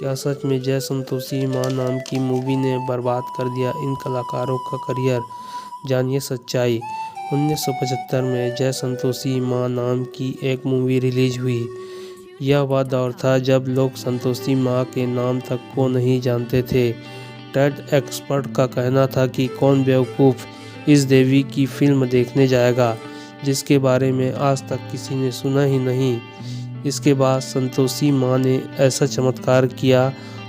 क्या सच में जय संतोषी माँ नाम की मूवी ने बर्बाद कर दिया इन कलाकारों का करियर? जानिए सच्चाई। 1975 में जय संतोषी माँ नाम की एक मूवी रिलीज हुई। यह वह दौर था जब लोग संतोषी माँ के नाम तक को नहीं जानते थे। टेड एक्सपर्ट का कहना था कि कौन बेवकूफ़ इस देवी की फिल्म देखने जाएगा जिसके बारे में आज तक किसी ने सुना ही नहीं। इसके बाद संतोषी माँ ने ऐसा चमत्कार किया,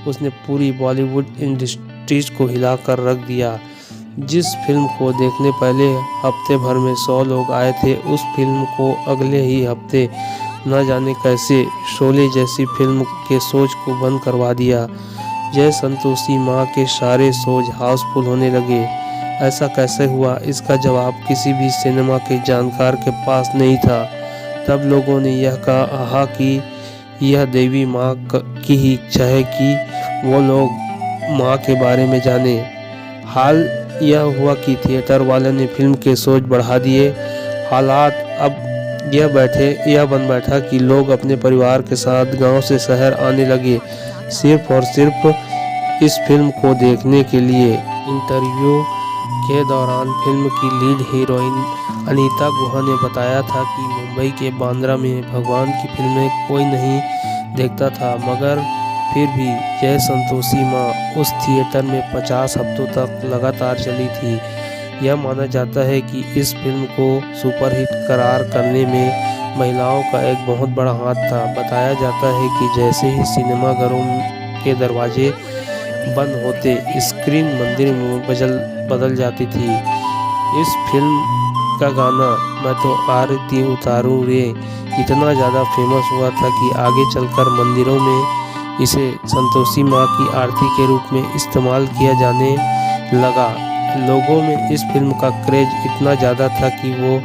उसने पूरी बॉलीवुड इंडस्ट्रीज को हिला कर रख दिया। जिस फिल्म को देखने पहले हफ्ते भर में 100 लोग आए थे, उस फिल्म को अगले ही हफ्ते न जाने कैसे शोले जैसी फिल्म के शोज को बंद करवा दिया। जय संतोषी माँ के सारे शोज हाउसफुल होने लगे। ऐसा कैसे हुआ, इसका जवाब किसी भी सिनेमा के जानकार के पास नहीं था। तब लोगों ने यह कहा कि यह देवी माँ की ही इच्छा है कि वो लोग माँ के बारे में जाने। हाल यह हुआ कि थिएटर वाले ने फिल्म के शोज बढ़ा दिए। हालात अब यह बन बैठा कि लोग अपने परिवार के साथ गांव से शहर आने लगे सिर्फ और सिर्फ इस फिल्म को देखने के लिए। इंटरव्यू के दौरान फिल्म की लीड हीरोइन अनीता गुहा ने बताया था कि मुंबई के बांद्रा में भगवान की फिल्में कोई नहीं देखता था, मगर फिर भी जय संतोषी माँ उस थिएटर में 50 हफ्तों तक लगातार चली थी। यह माना जाता है कि इस फिल्म को सुपरहिट करार करने में महिलाओं का एक बहुत बड़ा हाथ था। बताया जाता है कि जैसे ही सिनेमाघरों के दरवाजे बंद होते, स्क्रीन मंदिर में बदल जाती थी। इस फिल्म का गाना मैं तो आरती उतारूं रे इतना ज़्यादा फेमस हुआ था कि आगे चलकर मंदिरों में इसे संतोषी माँ की आरती के रूप में इस्तेमाल किया जाने लगा। लोगों में इस फिल्म का क्रेज इतना ज़्यादा था कि वो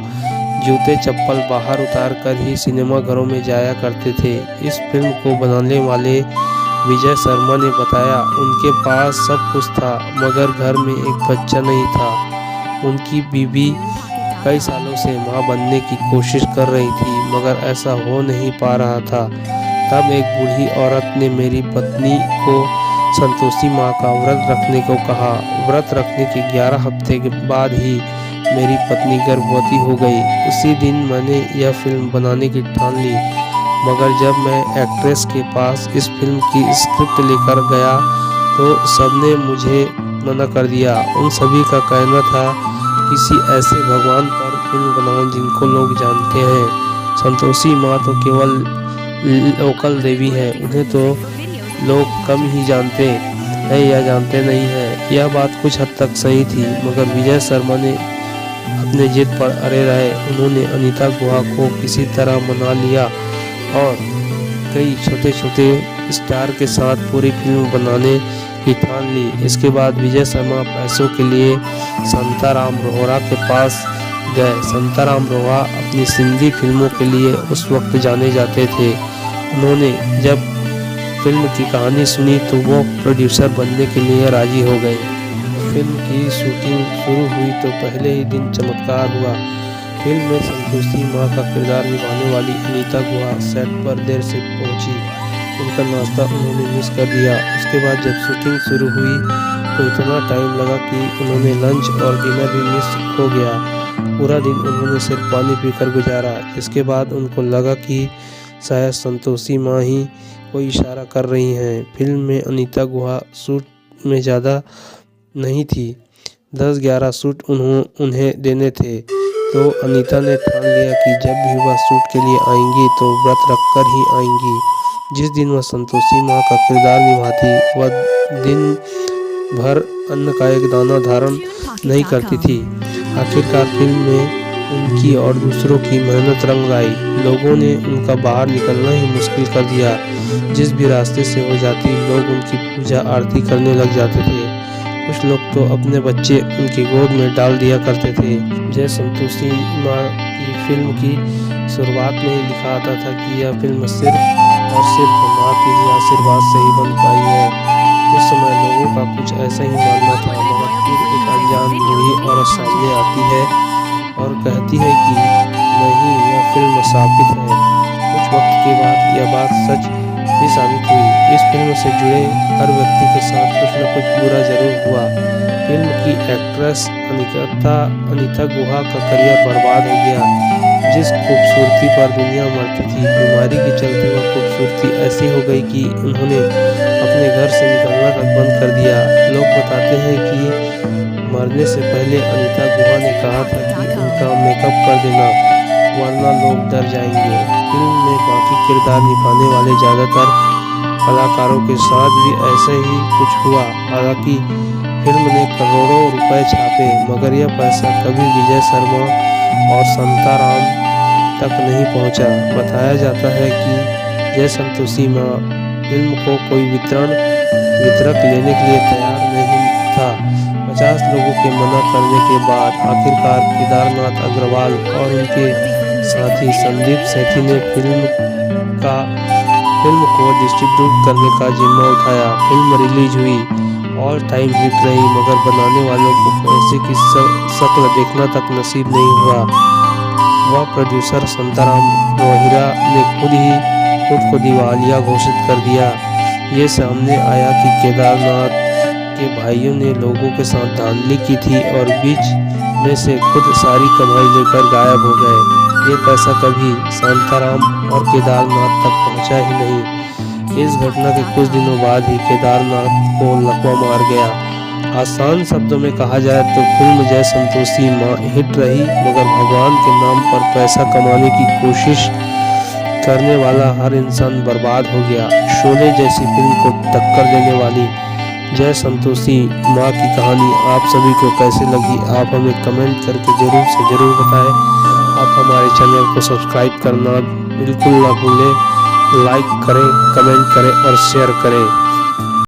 जूते चप्पल बाहर उतार कर ही सिनेमाघरों में जाया करते थे। इस फिल्म को बनाने वाले विजय शर्मा ने बताया, उनके पास सब कुछ था मगर घर में एक बच्चा नहीं था। उनकी बीवी कई सालों से मां बनने की कोशिश कर रही थी मगर ऐसा हो नहीं पा रहा था। तब एक बूढ़ी औरत ने मेरी पत्नी को संतोषी मां का व्रत रखने को कहा। व्रत रखने के 11 हफ्ते के बाद ही मेरी पत्नी गर्भवती हो गई। उसी दिन मैंने यह फिल्म बनाने की ठान ली, मगर जब मैं एक्ट्रेस के पास इस फिल्म की स्क्रिप्ट लेकर गया तो सबने मुझे मना कर दिया। उन सभी का कहना था किसी ऐसे भगवान पर फिल्म बनाओ जिनको लोग जानते हैं। संतोषी माँ तो केवल लोकल देवी है, उन्हें तो लोग कम ही जानते हैं या जानते नहीं हैं। यह बात कुछ हद तक सही थी, मगर विजय शर्मा ने अपने जिद पर अड़े रहे। उन्होंने अनीता गुहा को किसी तरह मना लिया और कई छोटे छोटे स्टार के साथ पूरी फिल्म बनाने की ठान ली। इसके बाद विजय शर्मा पैसों के लिए शांताराम रोहरा के पास गए। शांताराम रोहरा अपनी सिंधी फिल्मों के लिए उस वक्त जाने जाते थे। उन्होंने जब फिल्म की कहानी सुनी तो वो प्रोड्यूसर बनने के लिए राजी हो गए। फिल्म की शूटिंग शुरू हुई तो पहले ही दिन चमत्कार हुआ। फिल्म में संतोषी माँ का किरदार निभाने वाली अनीता गुहा सेट पर देर से पहुंची। उनका नाश्ता उन्होंने मिस कर दिया। उसके बाद जब शूटिंग शुरू हुई तो इतना टाइम लगा कि उन्होंने लंच और डिनर भी मिस हो गया। पूरा दिन उन्होंने सिर्फ पानी पीकर गुजारा। इसके बाद उनको लगा कि शायद संतोषी माँ ही कोई इशारा कर रही हैं। फिल्म में अनीता गुहा शूट में ज़्यादा नहीं थी, 10-11 शूट उन्हें देने थे। तो अनीता ने ठान लिया कि जब भी वह शूट के लिए आएंगी तो व्रत रखकर ही आएंगी। जिस दिन वह संतोषी माँ का किरदार निभाती, वह दिन भर अन्न का एक दाना धारण नहीं करती थी। आखिरकार फिल्म में उनकी और दूसरों की मेहनत रंग लाई। लोगों ने उनका बाहर निकलना ही मुश्किल कर दिया। जिस भी रास्ते से वो जाती, लोग उनकी पूजा आरती करने लग जाते थे। कुछ लोग तो अपने बच्चे उनकी गोद में डाल दिया करते थे। जय संतोषी माँ की फिल्म की शुरुआत में ही लिखा आता था कि यह फिल्म सिर्फ और सिर्फ माँ के ही आशीर्वाद से ही बन पाई है। उस समय लोगों का कुछ ऐसा ही मानना था, मगर फिर एक अनजान बूढ़ी औरत सामने आती है और कहती है कि नहीं, यह फिल्म साबित है। कुछ वक्त के बाद यह बात सच भी साबित हुई। इस फिल्म से जुड़े हर व्यक्ति के साथ कुछ न कुछ बुरा जरूर हुआ। फिल्म की एक्ट्रेस अनीता गुहा का करियर बर्बाद हो गया। जिस खूबसूरती पर दुनिया मरती थी, बीमारी के चलते वह खूबसूरती ऐसी हो गई कि उन्होंने अपने घर से निकलना तक बंद कर दिया। लोग बताते हैं कि मरने से पहले अनीता गुहा ने कहा था कि उनका मेकअप कर देना, वरना लोग डर जाएंगे। फिल्म में बाकी किरदार निभाने वाले ज़्यादातर कलाकारों के साथ भी ऐसे ही कुछ हुआ। हालांकि फिल्म ने करोड़ों रुपए छापे, मगर यह पैसा कभी विजय शर्मा और शांताराम तक नहीं पहुंचा। बताया जाता है कि जय संतोषी मां फिल्म को कोई वितरक लेने के लिए तैयार नहीं था। 50 लोगों के मना करने के बाद आखिरकार केदारनाथ अग्रवाल और उनके साथी संदीप सेठी ने फिल्म को डिस्ट्रीब्यूट करने का जिम्मा उठाया। फिल्म रिलीज हुई, ऑल टाइम हिट रही, मगर बनाने वालों को पैसे की शक्ल देखना तक नसीब नहीं हुआ। वह प्रोड्यूसर शांताराम रोहिरा ने खुद को दिवालिया घोषित कर दिया। ये सामने आया कि केदारनाथ के भाइयों ने लोगों के साथ धांधली की थी और बीच में से खुद सारी कमाई लेकर गायब हो गए। ये पैसा कभी शांताराम और केदारनाथ तक पहुंचा ही नहीं। इस घटना के कुछ दिनों बाद ही केदारनाथ को लकवा मार गया। आसान शब्दों में कहा जाए तो फिल्म जय संतोषी मां हिट रही, मगर भगवान के नाम पर पैसा कमाने की कोशिश करने वाला हर इंसान बर्बाद हो गया। शोले जैसी फिल्म को टक्कर देने वाली जय संतोषी मां की कहानी आप सभी को कैसे लगी, आप हमें कमेंट करके जरूर से जरूर बताएं। आप हमारे चैनल को सब्सक्राइब करना बिल्कुल ना भूलें। लाइक करें, कमेंट करें और शेयर करें।